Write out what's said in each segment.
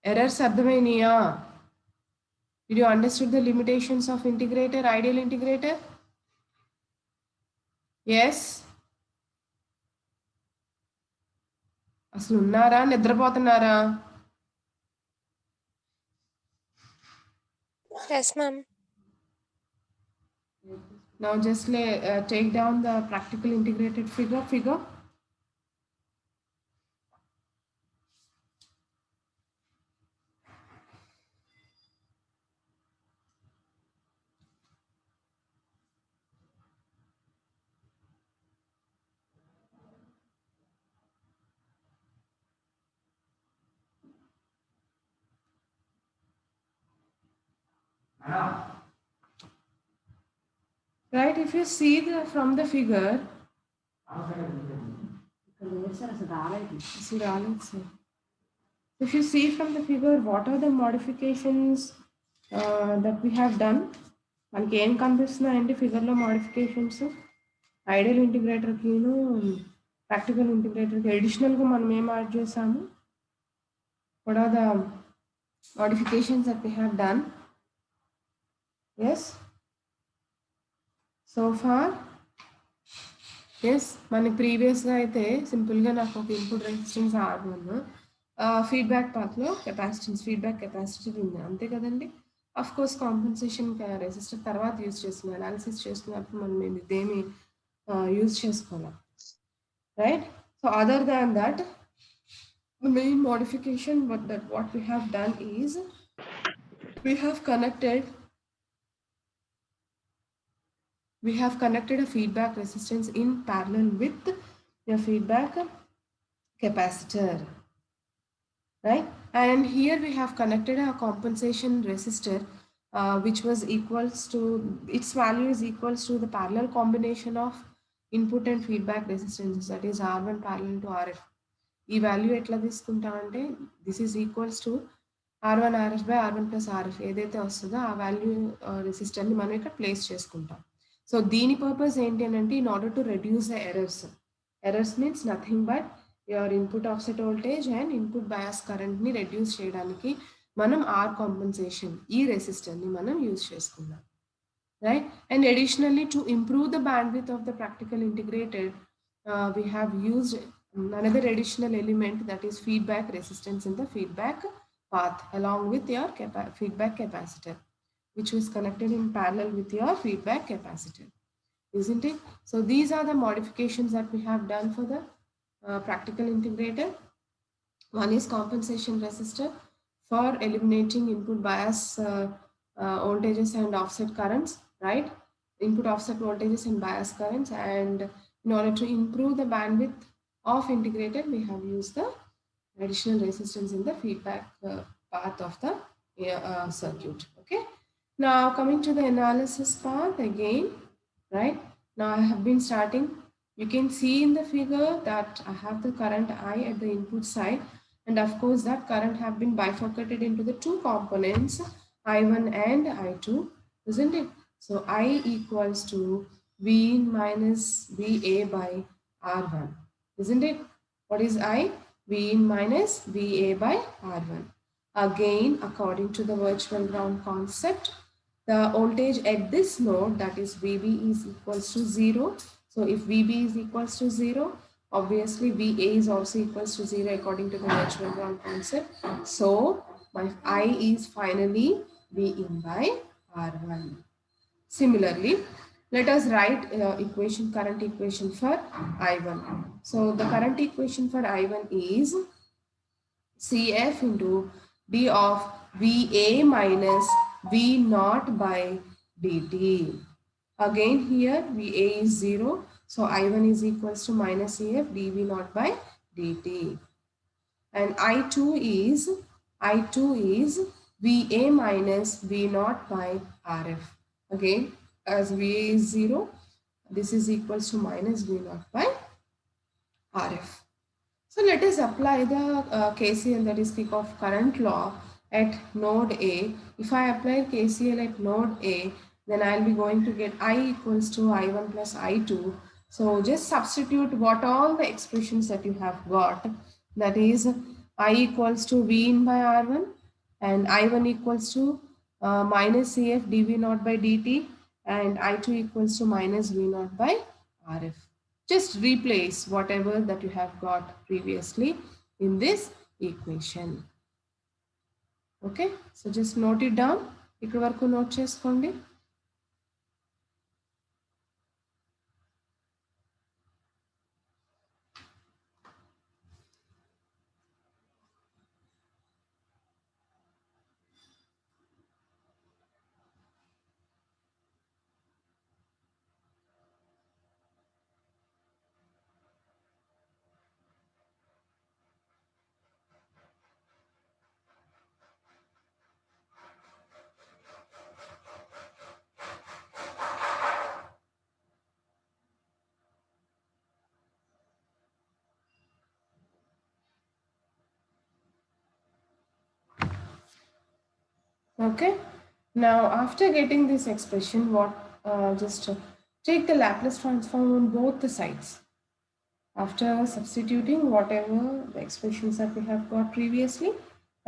Errors అర్థమైనాయా? Did you understood the limitations of integrator, ideal integrator? Yes. అసలు ఉన్నారా, నిద్రపోతున్నారా? Yes, ma'am. Now just take down the practical integrated figure. Right, if you see from the figure, if you see from the figure, what are the modifications that we have done? మనకి ఏం కనిపిస్తున్నాయండి ఫిగర్లో modifications? Ideal ఇంటిగ్రేటర్కిను practical ఇంటిగ్రేటర్కి అడిషనల్గా మనం ఏం add చేసాము? What are the modifications that we have done? Yes. So far, yes, మన ప్రీవియస్గా అయితే సింపుల్గా నాకు ఒక ఇన్పుట్ రెసిస్టెన్స్ R1, ఫీడ్బ్యాక్ పాత్లో ఫీడ్బ్యాక్ కెపాసిటర్ ఉంది, అంతే కదండి. అఫ్ కోర్స్ కాంపెన్సేషన్ రెసిస్టర్ తర్వాత యూజ్ చేస్తున్నాం, అనాలిసిస్ చేస్తున్నప్పుడు మనం ఇదేమి యూజ్ చేసుకోవాలి, right? So other than that, the main modification what we have done is we have connected a feedback resistance in parallel with your feedback capacitor, right? And here we have connected a compensation resistor which was equals to, its value is equals to the parallel combination of input and feedback resistances, that is R1 parallel to RF. ఈ value ఎట్లా తీసుకుంటామంటే this is equals to R1 RF by R1 plus RF ఏదైతే వస్తుందో ఆ value రెసిస్టర్ని మనం ఇక్కడ place చేసుకుంటాం. So దీని పర్పస్ ఏంటి అని అంటే, in order to reduce the errors means nothing but your input offset voltage and input bias కరెంట్ని రెడ్యూస్ చేయడానికి మనం ఆర్ కాంపెన్సేషన్ ఈ రెసిస్టర్ని మనం యూజ్ చేసుకున్నాం, right? And additionally to improve the bandwidth of the practical integrated we have used another additional element, that is feedback resistance in the feedback path along with your feedback capacitor, which was connected in parallel with your feedback capacitor, isn't it? So these are the modifications that we have done for the practical integrator. One is compensation resistor for eliminating input bias voltages and offset currents, right? Input offset voltages and bias currents, and in order to improve the bandwidth of integrator, we have used the additional resistance in the feedback path of the circuit. Okay. Now coming to the analysis part again, right? Now I have been starting. You can see in the figure that I have the current I at the input side, and of course that current have been bifurcated into the two components, I1 and I2, isn't it? So I equals to V in minus VA by R1, isn't it? What is I? V in minus VA by R1. Again, according to the virtual ground concept, the voltage at this node, that is VB, is equals to 0. So if VB is equals to 0, obviously VA is also equals to 0 according to the virtual ground concept. So my I is finally V in by R1. Similarly, let us write current equation for I1. So the current equation for I1 is CF into D of VA minus V naught by dt. Again here VA is 0, so I1 is equals to minus CF dV naught by dt. And I2 is VA minus V naught by RF. Again, as VA is 0, this is equals to minus V naught by RF. So let us apply the KCL, that is Kirchhoff current law, at node A. If I apply KCL at node A, then I'll be going to get I equals to I1 plus I2. So just substitute what all the expressions that you have got, that is I equals to V in by R1 and I1 equals to minus CF dV naught by dt, and I2 equals to minus V naught by RF. Just replace whatever that you have got previously in this equation. Okay, so just note it down. ఇక్కడ వరకు note చేసుకోండి. Okay, now after getting this expression, what just take the Laplace transform on both the sides. After substituting whatever the expressions that we have got previously,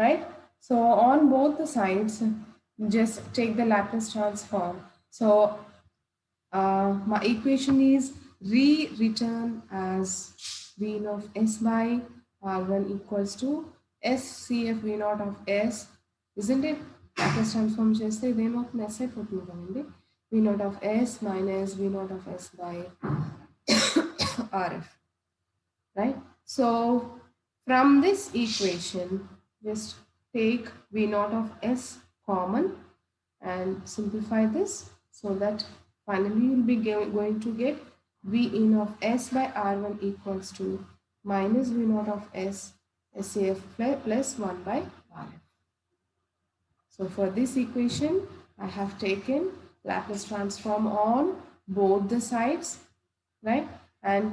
right? So on both the sides, just take the Laplace transform. So my equation is rewritten as V naught of S by R1 equals to SCF V naught of S, isn't it? Laplace transform చేస్తే ఇదేమవుతుంది S అయిపోతుంది కదండి. V naught of S minus V naught of S by RF, right? So from this equation, just take V naught of S common and simplify this, so that finally you will be going to get V in of S by R1 equals to minus V naught of S SCF plus 1 by RF. So for this equation, I have taken Laplace transform on both the sides, right? And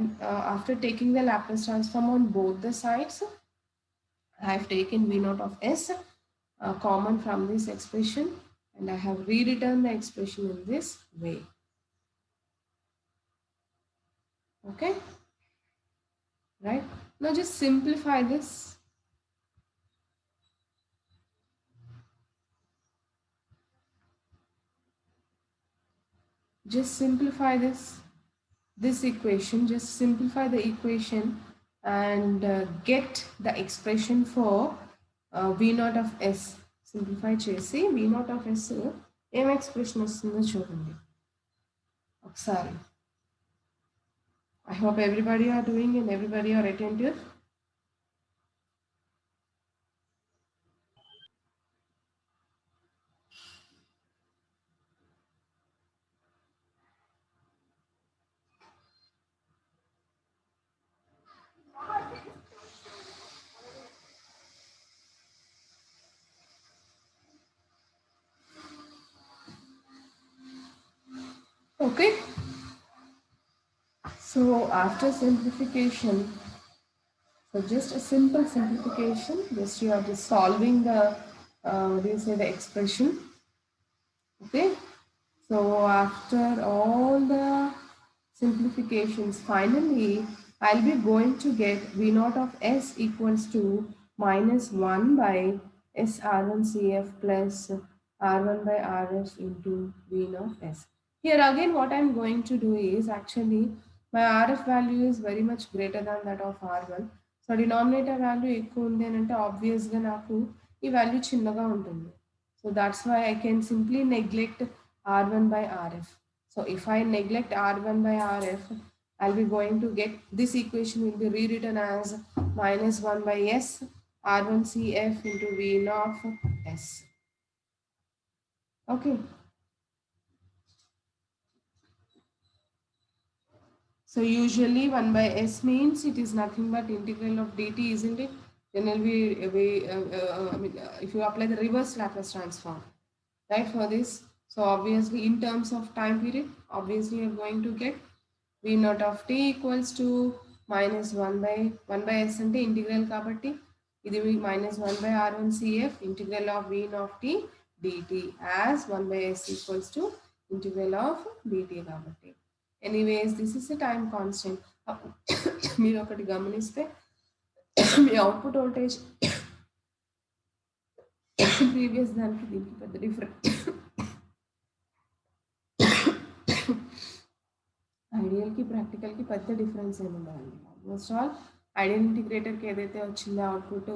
after taking the Laplace transform on both the sides, I have taken V naught of S common from this expression, and I have rewritten the expression in this way. Okay, right? Now just simplify this. Just simplify this equation. Just simplify the equation and get the expression for V naught of S. Simplify చేసి V naught of S ఏం expression వస్తుందో చూడండి ఒకసారి. I hope everybody are doing and everybody are attentive. Okay. So after simplification, so just a simple simplification, just you are just solving the what do you say, the expression. Okay, so after all the simplifications, finally I'll be going to get V naught of S equals to minus 1 by S R1 CF plus R1 by RS into V naught S. Here again what I'm going to do is, actually my RF value is very much greater than that of R1. So denominator value ఎక్కువ ఉంది అని అంటే ఆబ్వియస్గా నాకు ఈ value చిన్నగా ఉంటుంది. So that's why I can simply neglect R1 by RF. So if I neglect R1 by RF, I'll be going to get this equation will be rewritten as minus 1 by S R1 CF into V naught S. Okay. So usually 1 by S means it is nothing but integral of dt, isn't it? Then if you apply the reverse Laplace transform, right, for this, so obviously in terms of time period, obviously you're going to get V naught of t equals to minus 1 by S ante integral kabatti ఇది minus 1 by R1 CF integral of V naught t dt as 1 by S equals to integral of dt kabatti. Anyways, this is a time constant. మీరు ఒకటి గమనిస్తే మీ output voltage previous దానికి దీనికి పెద్ద difference ఐడియల్కి ప్రాక్టికల్కి పెద్ద difference ఏమి ఉండదండి. ఆల్మోస్ట్ ఆల్ ఐడియల్ ఇంటిగ్రేటర్కి ఏదైతే వచ్చిందో అవుట్పుట్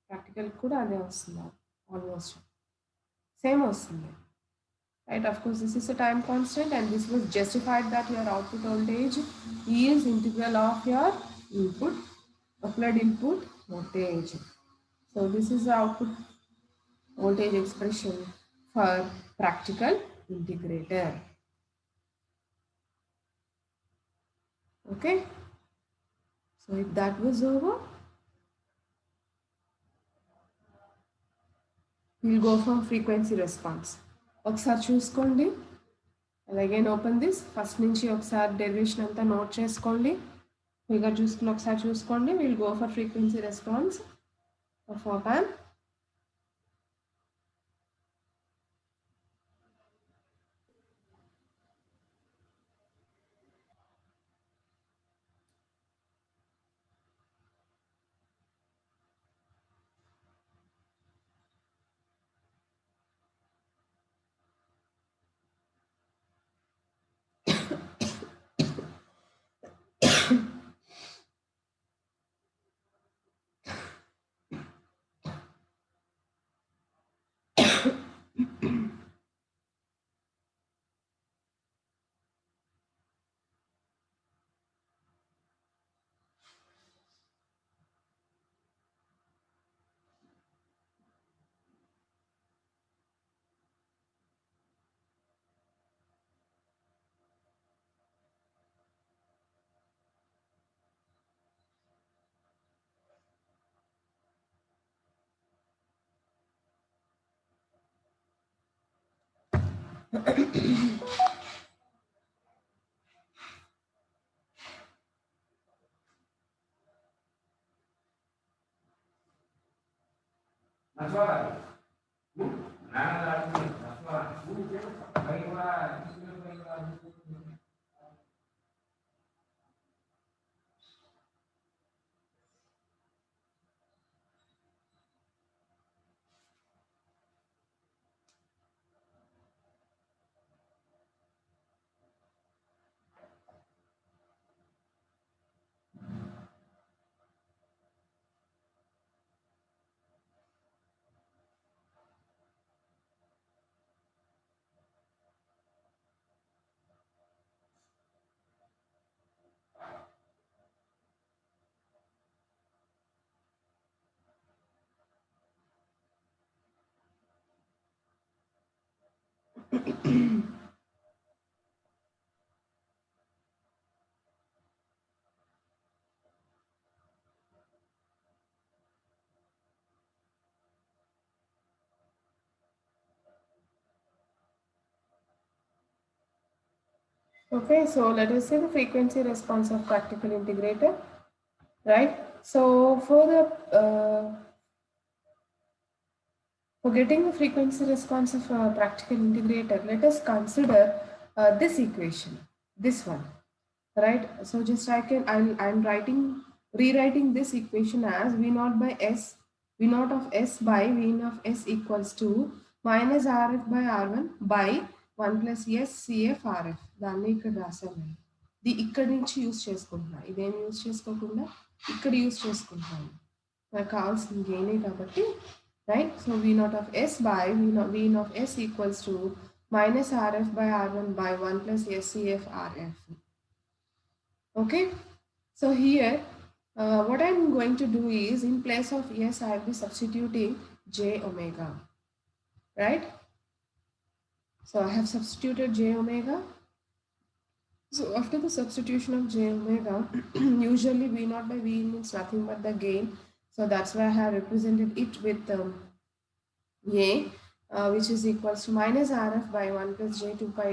ప్రాక్టికల్కి కూడా అదే వస్తుంది. ఆల్మోస్ట్ సేమ్ వస్తుంది. Right, of course, this is a time constant and this was justified that your output voltage is integral of your input, applied input voltage. So this is the output voltage expression for practical integrator. Okay, so if that was over, we'll go for frequency response. ఒకసారి చూసుకోండి. And again open this. First నుంచి ఒకసారి derivation అంతా note చేసుకోండి. Figure చూసుకుని ఒకసారి చూసుకోండి. Will go for frequency response of op amp. Okay, so let us see the frequency response of practical integrator, right? So for getting the frequency response of a practical integrator, let us consider this equation, this one, right? So just I'm rewriting this equation as V naught by S, V naught of S by V naught of S equals to minus RF by R1 by 1 plus S CF RF. దాన్ని ఇక్కడ రాసాను. ఇక్కడి నుంచి use చేసుకుంటున్నా. ఇదేం use చేసుకోకుండా ఇక్కడ use చేసుకుంటున్నాను. నాకు కావాల్సిన గెయినే కాబట్టి, right? So V naught of S by V naught of S equals to minus RF by R1 by 1 plus SCF RF. Okay, so here what I'm going to do is, in place of S I will be substituting j omega, right? So I have substituted j omega. So after the substitution of j omega, usually V naught by V means nothing but the gain. So that's why I have represented it with A, which is equals to minus RF by 1 plus j 2 pi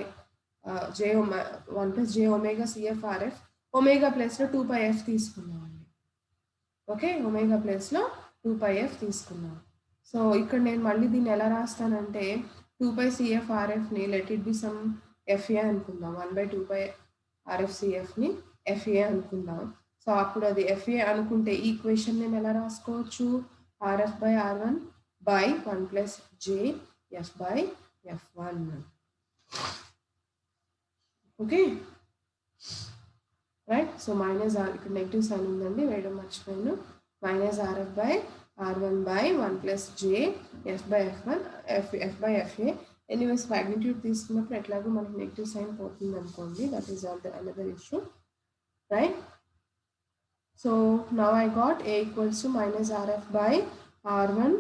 1 plus j omega CF RF. Omega plus లో 2 pi f తీసుకున్నామండి. Okay, omega ప్లేస్లో 2 pi f తీసుకున్నాం. So ఇక్కడ నేను మళ్ళీ దీన్ని ఎలా రాస్తానంటే 2 pi CF RFని let it be some FA అనుకుందాం. 1 by 2 pi RF CFని FA అనుకుందాం. సో అప్పుడు అది FA అనుకుంటే ఈ ఈక్వేషన్ నేను ఎలా రాసుకోవచ్చు? RF by R1 by 1 plus j f by f1. Okay, right? So minus r, ఇక్కడ నెగిటివ్ సైన్ ఉందండి, వేయడం మర్చిపోయాను. Minus rf by r1 by 1 plus j f by f1 f by fa. Anyways magnitude తీసుకున్నప్పుడు ఎట్లాగో మనకి negative sign పోతుంది అనుకోండి. That is another issue, right? So now I got a equals to minus rf by r1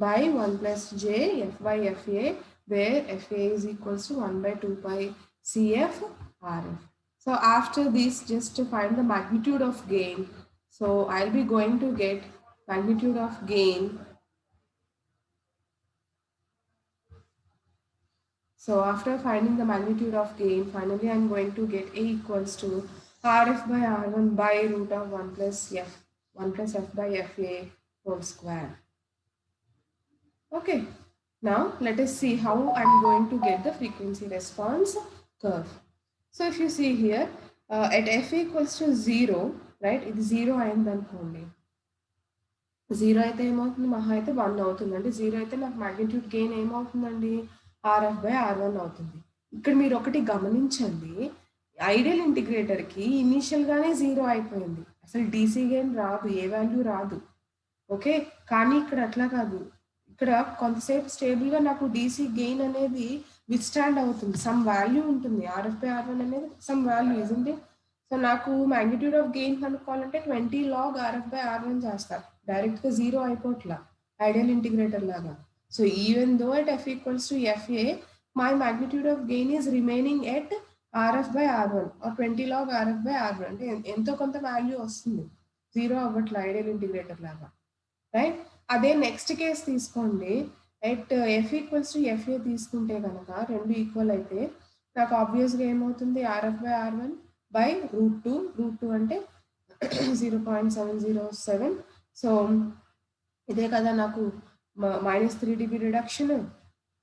by 1 plus j f by fa, where fa is equals to 1 by 2 pi cf rf. So after this, just to find the magnitude of gain. So I'll be going to get magnitude of gain. So after finding the magnitude of gain, finally I'm going to get A equals to Rf by R1 by root of 1 plus f by Fa whole square. Okay, now let us see how I'm going to get the frequency response curve. So if you see here, at f equals to 0, right, ఇది 0 అయిందనుకోండి, 0 అయితే ఏమవుతుంది, మహా అయితే 1 అవుతుందండి. 0 అయితే నాకు magnitude gain ఏమవుతుందండి, ఆర్ఎఫ్ బై ఆర్1 అవుతుంది. ఇక్కడ మీరు ఒకటి గమనించండి, ఐడియల్ ఇంటిగ్రేటర్కి ఇనీషియల్గానే 0 అయిపోయింది, అసలు డీసీ గెయిన్ రాదు, ఏ వాల్యూ రాదు. ఓకే, కానీ ఇక్కడ అట్లా కాదు, ఇక్కడ కొంతసేపు స్టేబుల్గా నాకు డీసీ గెయిన్ అనేది విత్స్టాండ్ అవుతుంది, సమ్ వాల్యూ ఉంటుంది, ఆర్ఎఫ్ బై ఆర్1 అనేది సమ్ వాల్యూ ఇజంట్. సో నాకు మ్యాగ్నిట్యూడ్ ఆఫ్ గెయిన్ కనుక్కోవాలంటే 20 log ఆర్ఎఫ్ బై ఆర్1 చేస్తారు, డైరెక్ట్గా 0 అయిపోట్లా ఐడియల్ ఇంటిగ్రేటర్ లాగా. So even though at f equals to fa, my magnitude of gain is remaining at rf by r1 or 20 log rf by r1, అంటే ఎంతో కొంత value వస్తుంది, 0 అవ్వట్లా ఐడియల్ ఇంటిగ్రేటర్ లాగా, రైట్? అదే నెక్స్ట్ కేస్ తీసుకోండి, at f equals to FA తీసుకుంటే కనుక రెండు ఈక్వల్ అయితే నాకు ఆబ్వియస్గా ఏమవుతుంది, RF by R one by root two అంటే 0.707. సో ఇదే కదా నాకు -3 dB రిడక్షన్,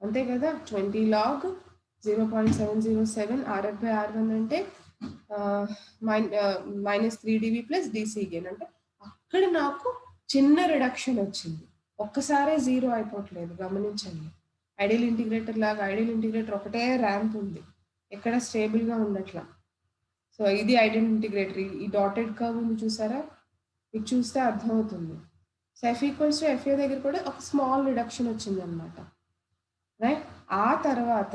అంతే కదా. 20 log 0.707 ఆర్ఎఫ్ బై ఆర్1 అంటే -3 dB ప్లస్ డీసీ గెయిన్, అంటే అక్కడ నాకు చిన్న రిడక్షన్ వచ్చింది, ఒక్కసారే 0 అయిపోవట్లేదు, గమనించండి. ఐడియల్ ఇంటిగ్రేటర్ లాగా ఐడియల్ ఇంటిగ్రేటర్ ఒకటే ర్యాంప్ ఉంది, ఎక్కడ స్టేబుల్గా ఉండట్లా. సో ఇది ఐడియల్ ఇంటిగ్రేటర్, ఈ డాటెడ్ కర్వ్ ఉంది చూసారా, ఇది చూస్తే అర్థమవుతుంది. So F equals to FA దగ్గర కూడా ఒక స్మాల్ రిడక్షన్ వచ్చింది అనమాట, రైట్? ఆ తర్వాత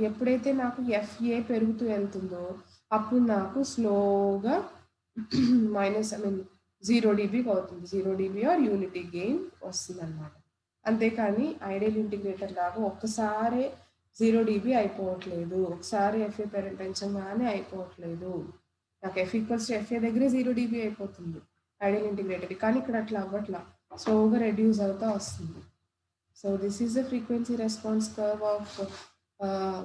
ఎప్పుడైతే నాకు ఎఫ్ఏ పెరుగుతూ వెళ్తుందో అప్పుడు నాకు స్లోగా -0 dB అవుతుంది, 0 dB ఆర్ యూనిటీ గెయిన్ వస్తుంది అనమాట. అంతేకాని ఐడియల్ ఇంటిగ్రేటర్ లాగా ఒక్కసారి 0 dB అయిపోవట్లేదు, ఒకసారి ఎఫ్ఏ పెంచగానే అయిపోవట్లేదు. నాకు ఎఫ్ ఈక్వల్స్ టు ఎఫ్ఏ దగ్గరే 0 dB అయిపోతుంది ఐడియల్ ఇంటిగ్రేటర్, కానీ ఇక్కడ అట్లా అవ్వట్లా, స్లోగా రెడ్యూస్ అవుతా వస్తుంది. So this is the frequency response curve of,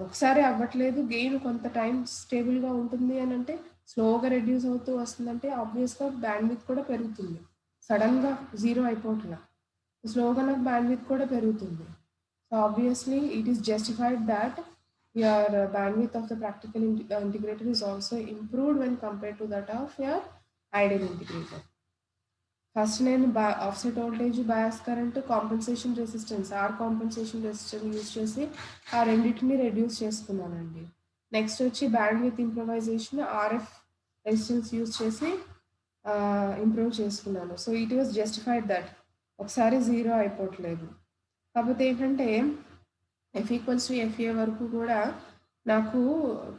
ఒకసారి అవ్వట్లేదు, గెయిన్ కొంత టైం స్టేబుల్గా ఉంటుంది అని అంటే, స్లోగా రెడ్యూస్ అవుతూ వస్తుందంటే ఆబ్వియస్గా బ్యాండ్ విత్ కూడా పెరుగుతుంది, సడన్గా 0 అయిపోవట్లా, స్లోగా నాకు బ్యాండ్ విత్ కూడా పెరుగుతుంది. So obviously it is justified that your bandwidth of the practical integrator is also improved when compared to that of your ideal integrator. First నేను offset voltage, bias current, compensation resistance, or compensation resistance use చేసి ఆ రెండింటిని reduce చేసుకున్నానండి. Next వచ్చి bandwidth improvisation, RF resistance use చేసి improve చేసుకున్నాను. So it was justified that ఒకసారి 0 అయిపోవట్లేదు. కాకపోతే ఏంటంటే ఎఫ్ ఈక్వల్స్ టు ఎఫ్ఏ వరకు కూడా నాకు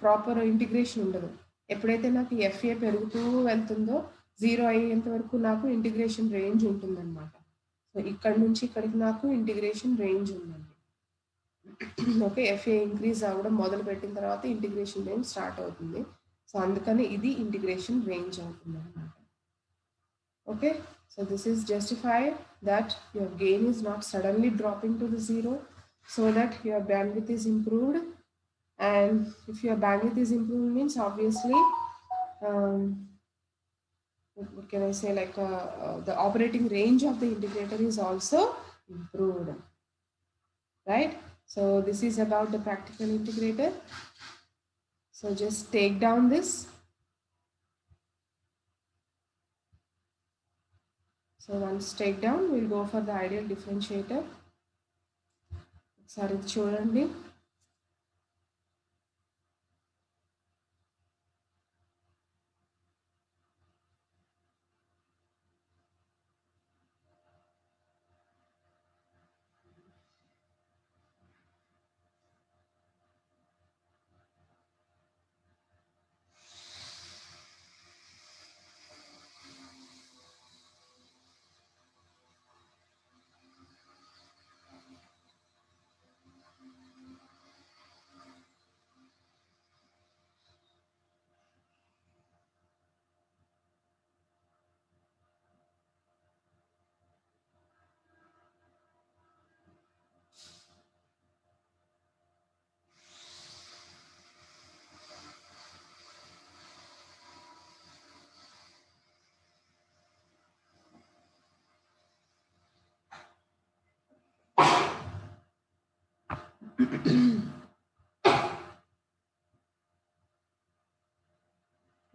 ప్రాపర్ ఇంటిగ్రేషన్ ఉండదు. ఎప్పుడైతే నాకు ఎఫ్ఏ పెరుగుతూ వెళ్తుందో 0 అయ్యేంత వరకు నాకు ఇంటిగ్రేషన్ రేంజ్ ఉంటుందన్నమాట. సో ఇక్కడ నుంచి ఇక్కడికి నాకు ఇంటిగ్రేషన్ రేంజ్ ఉందండి. ఓకే, ఎఫ్ఏ ఇంక్రీజ్ అవ్వడం మొదలు పెట్టిన తర్వాత ఇంటిగ్రేషన్ రేంజ్ స్టార్ట్ అవుతుంది. సో అందుకని ఇది ఇంటిగ్రేషన్ రేంజ్ అవుతుంది అన్నమాట. Okay, so this is justified that your gain is not suddenly dropping to the 0, so that your bandwidth is improved. And if your bandwidth is improved means obviously what can I say, like the operating range of the integrator is also improved, right? So this is about the practical integrator. So just take down this. So once take down, we'll go for the ideal differentiator. ఒకసారి ఇది చూడండి.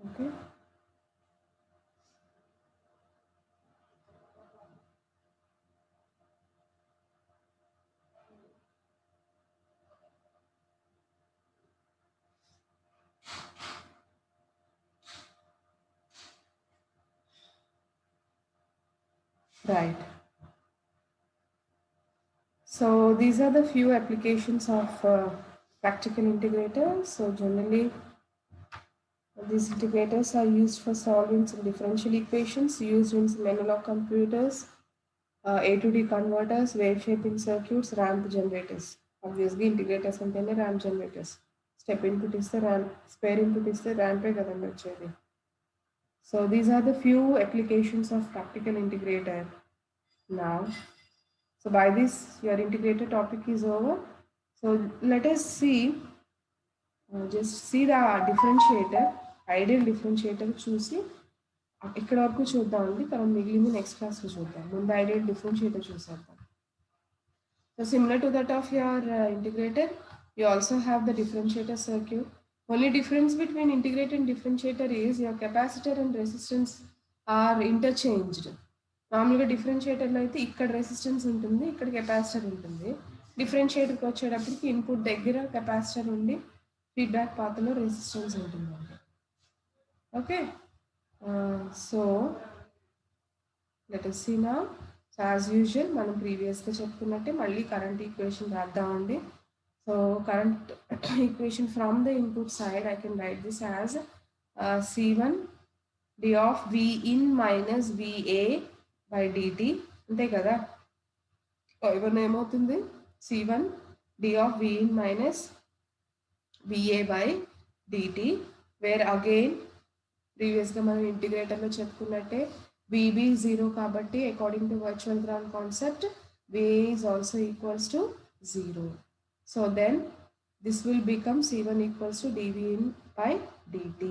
Okay. Right. So these are the few applications of practical integrators. So generally, these integrators are used for solving some differential equations used in some analog computers, A to D converters, wave shaping circuits, ramp generators. Obviously, integrators and ramp generators. Step input is the ramp, square input is the ramp. So these are the few applications of practical integrator now. So by this, your integrator topic is over. So let us see, just see the differentiator, ideal differentiator చూసి ఇక్కడ వరకు చూద్దామండి. తర్వాత మిగిలింది next క్లాస్లో చూద్దాం. ముందు ideal differentiator చూసేద్దాం. So similar to that of your integrator, you also have the differentiator circuit. Only difference between integrator and differentiator is your capacitor and resistance are interchanged. మామూలుగా డిఫరెన్షియేటర్లో అయితే ఇక్కడ రెసిస్టెన్స్ ఉంటుంది, ఇక్కడ కెపాసిటర్ ఉంటుంది. డిఫరెన్షియేటర్కి వచ్చేటప్పటికి ఇన్పుట్ దగ్గర capacitor ఉండి ఫీడ్బ్యాక్ పాత్రలో రెసిస్టెన్స్ ఉంటుందండి. Okay, so let us see now. So as usual మనం ప్రీవియస్గా చెప్పుకున్నట్టే మళ్ళీ కరెంట్ ఈక్వేషన్ రాద్దామండి. So current equation from the input side I can write this as C1 d of V in minus VA by dt, అంతే కదా. ఇవన్నీ ఏమవుతుంది, C1 d of V in minus VA by dt, where again ప్రీవియస్గా మనం ఇంటిగ్రేటర్లో చెప్పుకున్నట్టే VB 0 కాబట్టి according to virtual ground concept VA is also equals to 0. So then this will become C1 equals to dV in by dt.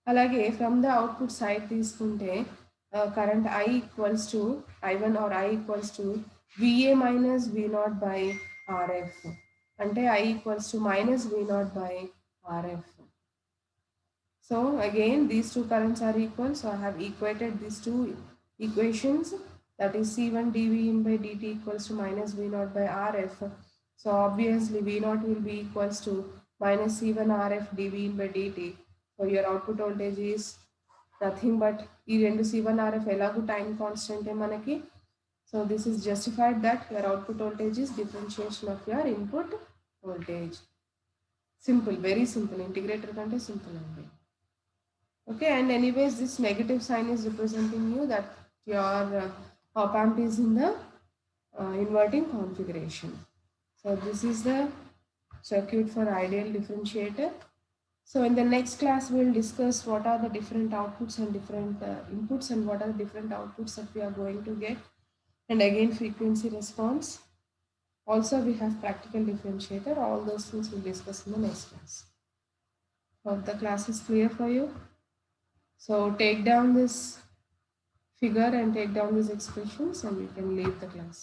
అలాగే from the output side తీసుకుంటే current I equals to I1 or I equals to VA minus V0 by RF, అంటే I equals to minus V0 by RF. So again these two currents are equal, so I have equated these two equations, that is C1 dV in by dt equals to minus V0 by RF. So obviously V0 will be equals to minus C1 RF dV in by dt. So your output voltage is nothing but ఈ రెండు C1 RF ఎలాగూ time constant మనకి. So this is justified that your output voltage is differentiation of your input voltage. Simple, very simple. Integrator కంటే simple అండి. Okay, and anyways this negative sign is representing you that your op amp is in the inverting configuration. So this is the circuit for ideal differentiator. So in the next class we will discuss what are the different outputs and different inputs, and what are the different outputs that we are going to get, and again frequency response. Also we have practical differentiator. All those things we'll discuss in the next class. Hope the class is clear for you. So take down this figure and take down these expressions and you can leave the class.